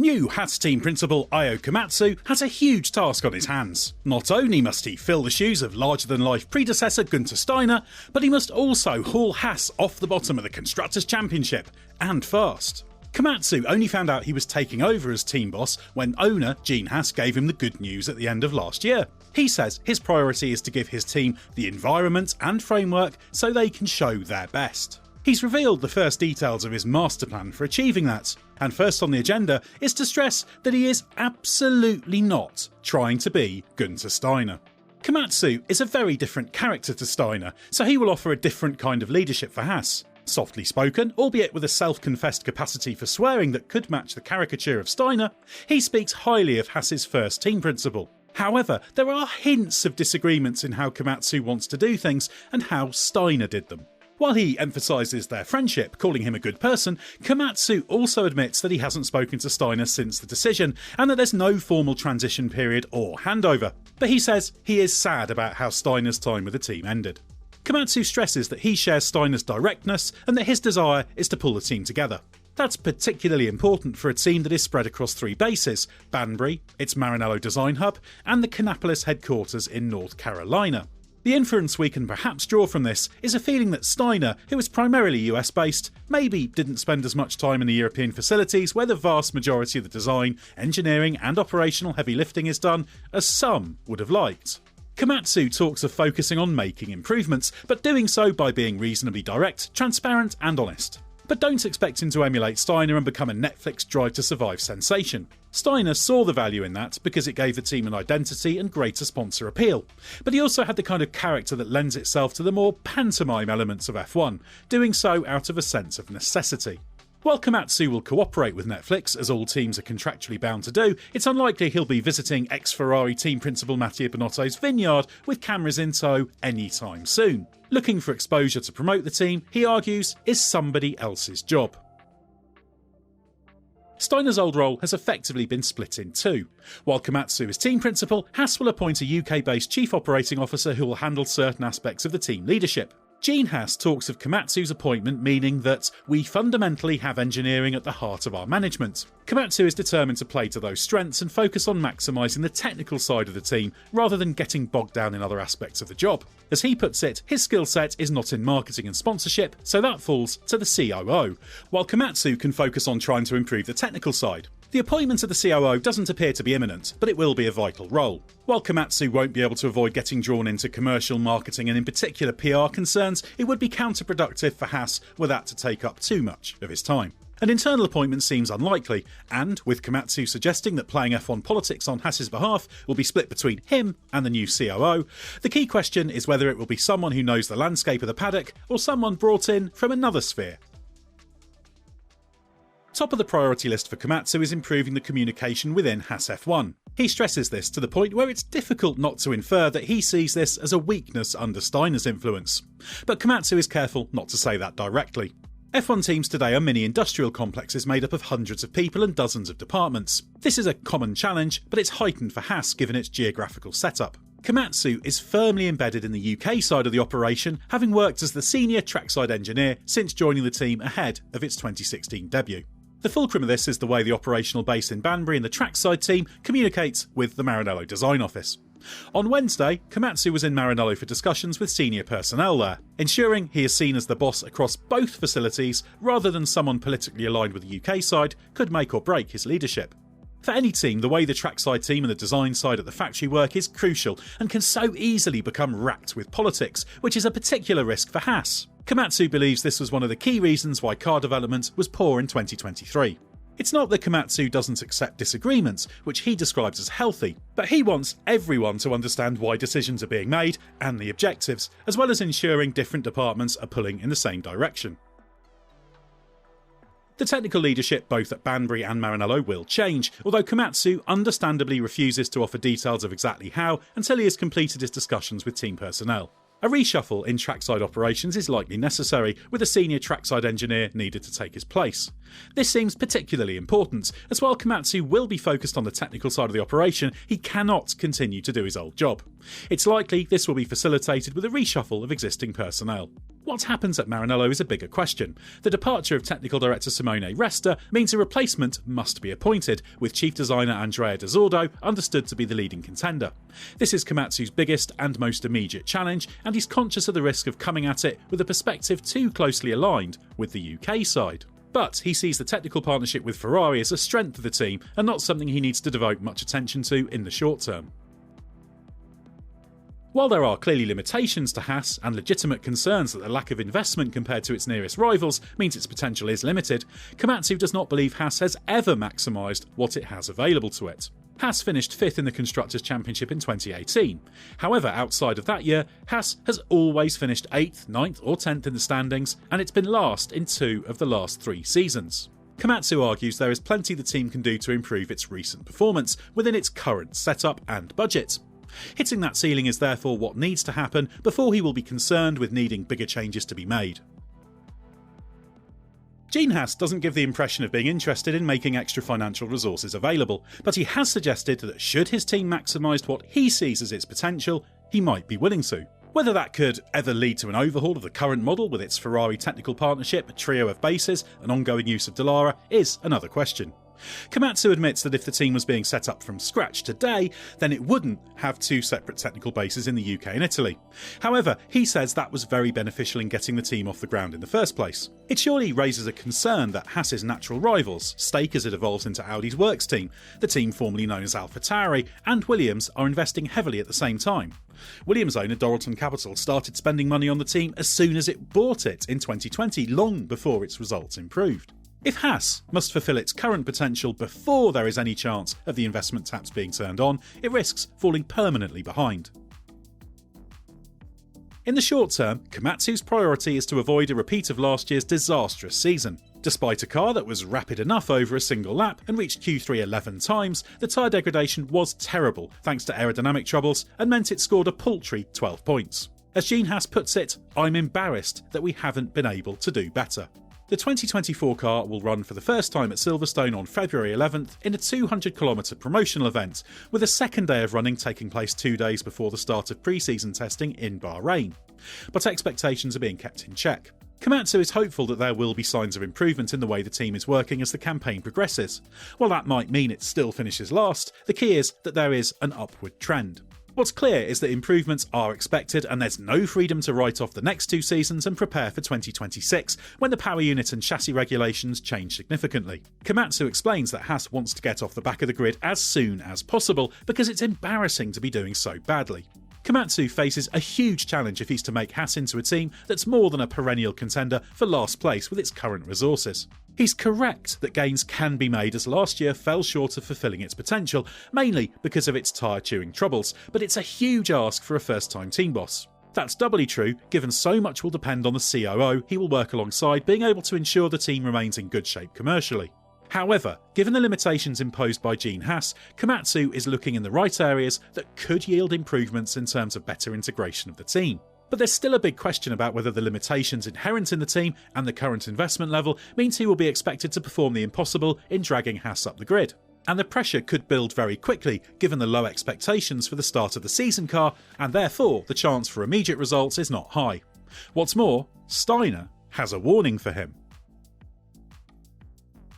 New Haas team principal Ayao Komatsu has a huge task on his hands. Not only must he fill the shoes of larger-than-life predecessor Guenther Steiner, but he must also haul Haas off the bottom of the Constructors' Championship, and fast. Komatsu only found out he was taking over as team boss when owner Gene Haas gave him the good news at the end of last year. He says his priority is to give his team the environment and framework so they can show their best. He's revealed the first details of his masterplan for achieving that, and first on the agenda is to stress that he is absolutely not trying to be Guenther Steiner. Komatsu is a very different character to Steiner, so he will offer a different kind of leadership for Haas. Softly spoken, albeit with a self-confessed capacity for swearing that could match the caricature of Steiner, he speaks highly of Haas's first team principle. However, there are hints of disagreements in how Komatsu wants to do things and how Steiner did them. While he emphasises their friendship, calling him a good person, Komatsu also admits that he hasn't spoken to Steiner since the decision and that there's no formal transition period or handover. But he says he is sad about how Steiner's time with the team ended. Komatsu stresses that he shares Steiner's directness and that his desire is to pull the team together. That's particularly important for a team that is spread across 3 bases: Banbury, its Maranello design hub, and the Kannapolis headquarters in North Carolina. The inference we can perhaps draw from this is a feeling that Steiner, who is primarily US based, maybe didn't spend as much time in the European facilities where the vast majority of the design, engineering and operational heavy lifting is done, as some would have liked. Komatsu talks of focusing on making improvements, but doing so by being reasonably direct, transparent and honest. But don't expect him to emulate Steiner and become a Netflix Drive to Survive sensation. Steiner saw the value in that because it gave the team an identity and greater sponsor appeal. But he also had the kind of character that lends itself to the more pantomime elements of F1, doing so out of a sense of necessity. While Komatsu will cooperate with Netflix, as all teams are contractually bound to do, it's unlikely he'll be visiting ex-Ferrari team principal Mattia Binotto's vineyard with cameras in tow anytime soon. Looking for exposure to promote the team, he argues, is somebody else's job. Steiner's old role has effectively been split in 2. While Komatsu is team principal, Haas will appoint a UK-based chief operating officer who will handle certain aspects of the team leadership. Gene Haas talks of Komatsu's appointment meaning that we fundamentally have engineering at the heart of our management. Komatsu is determined to play to those strengths and focus on maximising the technical side of the team rather than getting bogged down in other aspects of the job. As he puts it, his skill set is not in marketing and sponsorship, so that falls to the COO, while Komatsu can focus on trying to improve the technical side. The appointment of the COO doesn't appear to be imminent, but it will be a vital role. While Komatsu won't be able to avoid getting drawn into commercial marketing and in particular PR concerns, it would be counterproductive for Haas were that to take up too much of his time. An internal appointment seems unlikely, and with Komatsu suggesting that playing F1 politics on Haas's behalf will be split between him and the new COO, the key question is whether it will be someone who knows the landscape of the paddock or someone brought in from another sphere. Top of the priority list for Komatsu is improving the communication within Haas F1. He stresses this to the point where it's difficult not to infer that he sees this as a weakness under Steiner's influence. But Komatsu is careful not to say that directly. F1 teams today are mini-industrial complexes made up of hundreds of people and dozens of departments. This is a common challenge, but it's heightened for Haas given its geographical setup. Komatsu is firmly embedded in the UK side of the operation, having worked as the senior trackside engineer since joining the team ahead of its 2016 debut. The fulcrum of this is the way the operational base in Banbury and the trackside team communicates with the Maranello design office. On Wednesday, Komatsu was in Maranello for discussions with senior personnel there, ensuring he is seen as the boss across both facilities rather than someone politically aligned with the UK side could make or break his leadership. For any team, the way the trackside team and the design side at the factory work is crucial and can so easily become wrapped with politics, which is a particular risk for Haas. Komatsu believes this was one of the key reasons why car development was poor in 2023. It's not that Komatsu doesn't accept disagreements, which he describes as healthy, but he wants everyone to understand why decisions are being made and the objectives, as well as ensuring different departments are pulling in the same direction. The technical leadership both at Banbury and Maranello will change, although Komatsu understandably refuses to offer details of exactly how until he has completed his discussions with team personnel. A reshuffle in trackside operations is likely necessary, with a senior trackside engineer needed to take his place. This seems particularly important, as while Komatsu will be focused on the technical side of the operation, he cannot continue to do his old job. It's likely this will be facilitated with a reshuffle of existing personnel. What happens at Maranello is a bigger question. The departure of technical director Simone Resta means a replacement must be appointed, with chief designer Andrea De Zordo understood to be the leading contender. This is Komatsu's biggest and most immediate challenge, and he's conscious of the risk of coming at it with a perspective too closely aligned with the UK side. But he sees the technical partnership with Ferrari as a strength of the team and not something he needs to devote much attention to in the short term. While there are clearly limitations to Haas and legitimate concerns that the lack of investment compared to its nearest rivals means its potential is limited, Komatsu does not believe Haas has ever maximised what it has available to it. Haas finished 5th in the Constructors' Championship in 2018. However, outside of that year, Haas has always finished 8th, 9th or 10th in the standings, and it's been last in 2 of the last 3 seasons. Komatsu argues there is plenty the team can do to improve its recent performance within its current setup and budget. Hitting that ceiling is therefore what needs to happen before he will be concerned with needing bigger changes to be made. Gene Haas doesn't give the impression of being interested in making extra financial resources available, but he has suggested that should his team maximise what he sees as its potential, he might be willing to. Whether that could ever lead to an overhaul of the current model with its Ferrari technical partnership, a trio of bases, and ongoing use of Dallara is another question. Komatsu admits that if the team was being set up from scratch today, then it wouldn't have 2 separate technical bases in the UK and Italy. However, he says that was very beneficial in getting the team off the ground in the first place. It surely raises a concern that Haas's natural rivals, Stake as it evolves into Audi's works team, the team formerly known as AlphaTauri, and Williams are investing heavily at the same time. Williams owner Dorilton Capital started spending money on the team as soon as it bought it in 2020, long before its results improved. If Haas must fulfil its current potential before there is any chance of the investment taps being turned on, it risks falling permanently behind. In the short term, Komatsu's priority is to avoid a repeat of last year's disastrous season. Despite a car that was rapid enough over a single lap and reached Q3 11 times, the tyre degradation was terrible thanks to aerodynamic troubles and meant it scored a paltry 12 points. As Gene Haas puts it, "I'm embarrassed that we haven't been able to do better." The 2024 car will run for the first time at Silverstone on February 11th in a 200km promotional event, with a second day of running taking place 2 days before the start of pre-season testing in Bahrain. But expectations are being kept in check. Komatsu is hopeful that there will be signs of improvement in the way the team is working as the campaign progresses. While that might mean it still finishes last, the key is that there is an upward trend. What's clear is that improvements are expected and there's no freedom to write off the next 2 seasons and prepare for 2026, when the power unit and chassis regulations change significantly. Komatsu explains that Haas wants to get off the back of the grid as soon as possible because it's embarrassing to be doing so badly. Komatsu faces a huge challenge if he's to make Haas into a team that's more than a perennial contender for last place with its current resources. He's correct that gains can be made as last year fell short of fulfilling its potential, mainly because of its tyre chewing troubles, but it's a huge ask for a first-time team boss. That's doubly true given so much will depend on the COO he will work alongside being able to ensure the team remains in good shape commercially. However, given the limitations imposed by Gene Haas, Komatsu is looking in the right areas that could yield improvements in terms of better integration of the team. But there's still a big question about whether the limitations inherent in the team and the current investment level means he will be expected to perform the impossible in dragging Haas up the grid. And the pressure could build very quickly given the low expectations for the start of the season car, and therefore the chance for immediate results is not high. What's more, Steiner has a warning for him.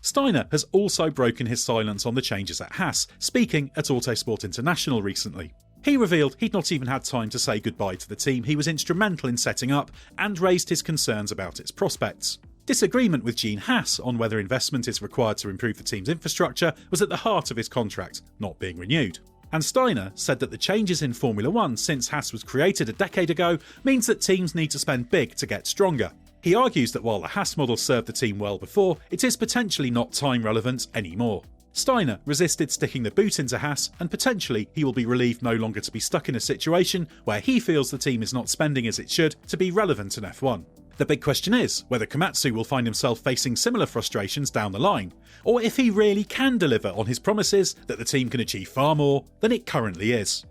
Steiner has also broken his silence on the changes at Haas, speaking at Autosport International recently. He revealed he'd not even had time to say goodbye to the team he was instrumental in setting up and raised his concerns about its prospects. Disagreement with Gene Haas on whether investment is required to improve the team's infrastructure was at the heart of his contract, not being renewed. And Steiner said that the changes in Formula 1 since Haas was created a decade ago means that teams need to spend big to get stronger. He argues that while the Haas model served the team well before, it is potentially not time relevant anymore. Steiner resisted sticking the boot into Haas, and potentially he will be relieved no longer to be stuck in a situation where he feels the team is not spending as it should to be relevant in F1. The big question is whether Komatsu will find himself facing similar frustrations down the line, or if he really can deliver on his promises that the team can achieve far more than it currently is.